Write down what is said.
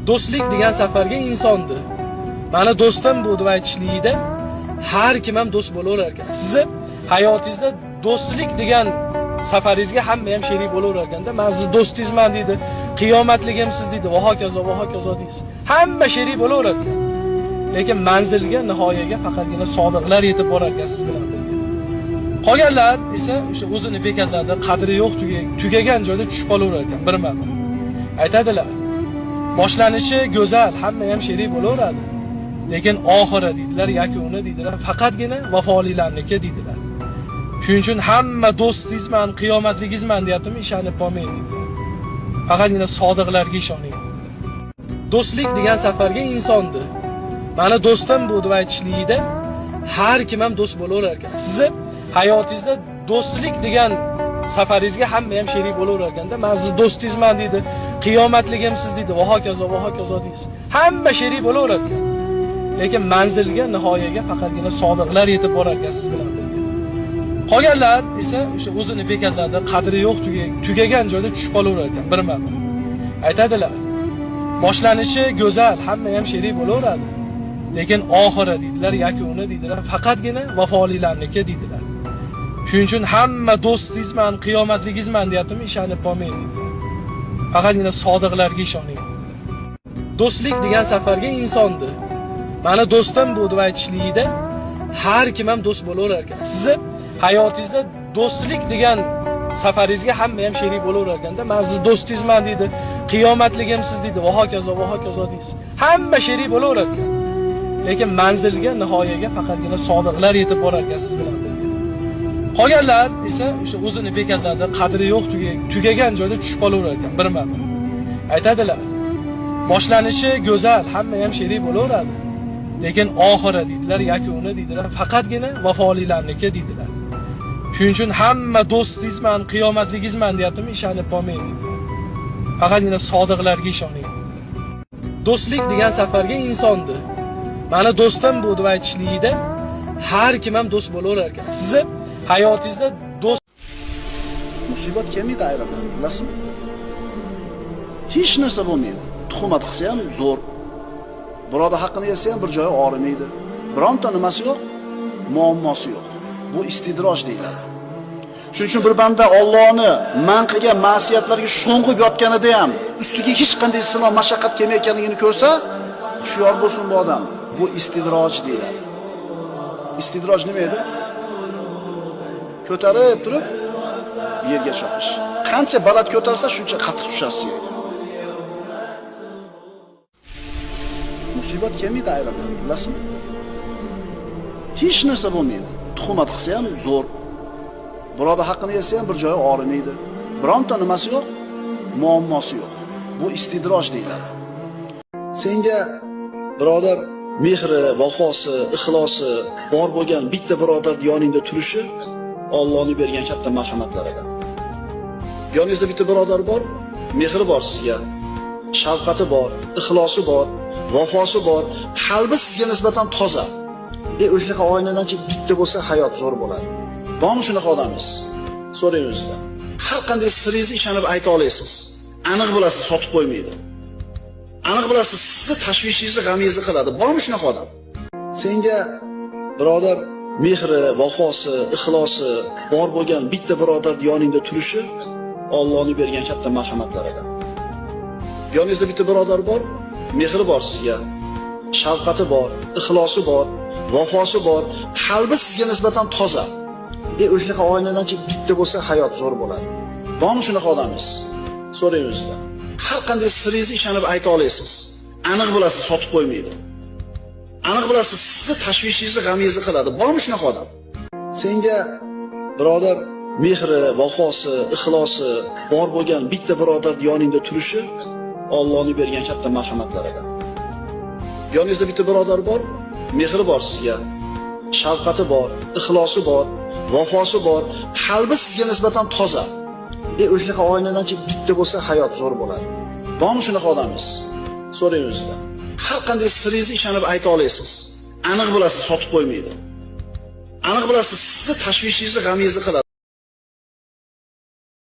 Do'stlik degan safarga insondi. Mani do'stim bu deb aytishlikda har kim ham do'st bo'laverar ekan. Sizni hayotingizda do'stlik degan safaringizga hamma ham sherik bo'laverar ekanda. Men siz do'stingizman deydi, qiyomatligimsiz deydi, va hokazo deysiz. Hamma sherik bo'laverar ekan. Lekin manzilga, nihoyaga faqatgina sodiqlar yetib borar ekan siz bilan birga. Qolganlar esa o'sha o'zini bekatlarda qadri yo'q tugagan joyda tushib qolaverar ekan birma-bir. Aytadilar, boshlanishi go'zal, hamma ham sherik bo'laveradi. Lekin oxiri deydilar, yakuni deydilar, faqatgina vafolilarniki deydilar. Shuning uchun hamma do'stingizman, qiyomatligingizman deyaptimi, ishonib qolmang deydilar. Faqatgina sodiqlarga ishoning. Do'stlik degan safarga insondi. Mani do'stim bu deb aytishlikda har kim ham do'st bo'laverar ekan. Sizni hayotingizda do'stlik degan safaringizga hamma ham sherik bo'laverar ekanda. Men siz do'stingizman deydi, qiyomatligimsiz deydi, va hokazo deysiz. Hamma sherik bo'laverar ekan. Lekin manzilga, nihoyaga faqatgina sodiqlar yetib borar ekan siz bilan birga. Qolganlar esa o'sha o'zini bekatlarda qadri yo'q tugagan joyda tushib qolaverar ekan birma-bir. Aytadilar, boshlanishi go'zal, hamma ham sherik bo'laveradi. Lekin oxiri deydilar, yakuni deydilar, faqatgina vafolilarniki deydilar. Shuning uchun hamma do'stingizman, qiyomatligingizman deyaptimi, ishonib qolmang deydilar. Faqatgina sodiqlarga ishoning. Do'stlik degan safarga insondi. Mani do'stim bu deb aytishlikda har kim ham do'st bo'laverar ekan. Sizni hayotingizda do'stlik degan safaringizga hamma ham sherik bo'laverar ekanda. Men siz do'stingizman deydi, qiyomatligimsiz deydi, va hokazo deysiz. Hamma sherik bo'laverar ekan. Lekin manzilga, nihoyaga faqatgina sodiqlar yetib borar ekan siz bilan birga. Qolganlar esa o'sha o'zini bekatlarda qadri yo'q tugagan joyda tushib qolaverar ekan birma-bir. Aytadilar, boshlanishi go'zal, hamma ham sherik bo'laveradi. Lekin oxiri deydilar, yakuni deydilar, faqatgina vafolilarniki deydilar. Shuning uchun hamma do'stingizman, qiyomatligingizman deyaptimi, ishonib qolmang deydilar. Faqatgina sodiqlarga ishoning. Do'stlik degan safarga insondi. Mani do'stim bu deb aytishlikda har kim ham do'st bo'laverar ekan. Sizni hayotingizda do'st musibat kelmaydi ayrimlar, bilasizmi? Hech narsa bo'lmaydi. Tuhmat qilsa ham zo'r. Biroda haqqini yesa ham bir joyi og'rimaydi. Bironta nimasi yo'q, muammosi yo'q. Bu istidroj deyiladi. Shuning uchun bir banda Allohni man qilgan ma'siyatlarga sho'ng'ib yotganida ham ustiga hech qanday sinov, mashaqqat kelmayotganligini ko'rsa, hushyor bo'lsin bu odam. Bu istidroj deyiladi. Istidroj nima edi? Ko'tarib turib yerga chopish. Qancha baland ko'tarsa, shuncha qattiq tushasiz. Musibat kelmaydi ayrimlar, bilasizmi? Hech narsa bo'lmaydi. Tuhmat qilsa ham zo'r. Biroda haqqini yesa ham bir joyi og'rimaydi. Bironta nimasi yo'q, muammosi yo'q. Bu istidroj deyiladi. Senga birodar mehri, vafosi, ixlosi bor bo'lgan bitta birodar yoningda turishi Allohning bergan katta marhamatlaridan. Yoningizda bitta birodar bor, mehri bor sizga, shafqati bor, ixlosi bor, vafosi bor, qalbi sizga nisbatan toza. O'shaqa oynadanchi bitta bo'lsa hayot zo'r bo'ladi. Bormi shunaqa odamingiz? So'rang o'zingizdan. Har qanday siringizni ishonib ayta olasiz. Aniq bilasiz, sotib qo'ymaydi. Aniq bilasiz, sizni tashvishingizni, g'amingizni qiladi. Bormi shunaqa odam? Senga birodar mehri, vafosi, ixlosi bor bo'lgan bitta birodar yoningda turishi Allohning bergan katta marhamatlaridan. Yoningizda bitta birodar bor, mehri bor sizga, shafqati bor, ixlosi bor, vafosi bor, qalbi sizga nisbatan toza. O'shaqa oynadanchi bitta bo'lsa hayot zo'r bo'ladi. Bormi shunaqa odamingiz? So'rang o'zingizdan. Har qanday siringizni ishonib ayta olasiz. Aniq bilasiz, sotib qo'ymaydi. Aniq bilasiz, sizni tashvishingizni, g'amingizni qiladi. Bormi shunaqa odam? Senga birodar mehri, vafosi, ixlosi bor bo'lgan bitta birodar yoningda turishi Allohning bergan katta marhamatlaridan. Yoningizda bitta birodar bor, mehri bor sizga, shafqati bor, ixlosi bor, vafosi bor, qalbi sizga nisbatan toza. O'shaqa oynadanchi bitta bo'lsa hayot zo'r bo'ladi. Bormi shunaqa odamingiz? So'rang o'zingizdan. Har qanday siringizni ishonib ayta olasiz. Aniq bilasiz, sotib qo'ymaydi. Aniq bilasiz, sizni tashvishingizni, g'amingizni qiladi.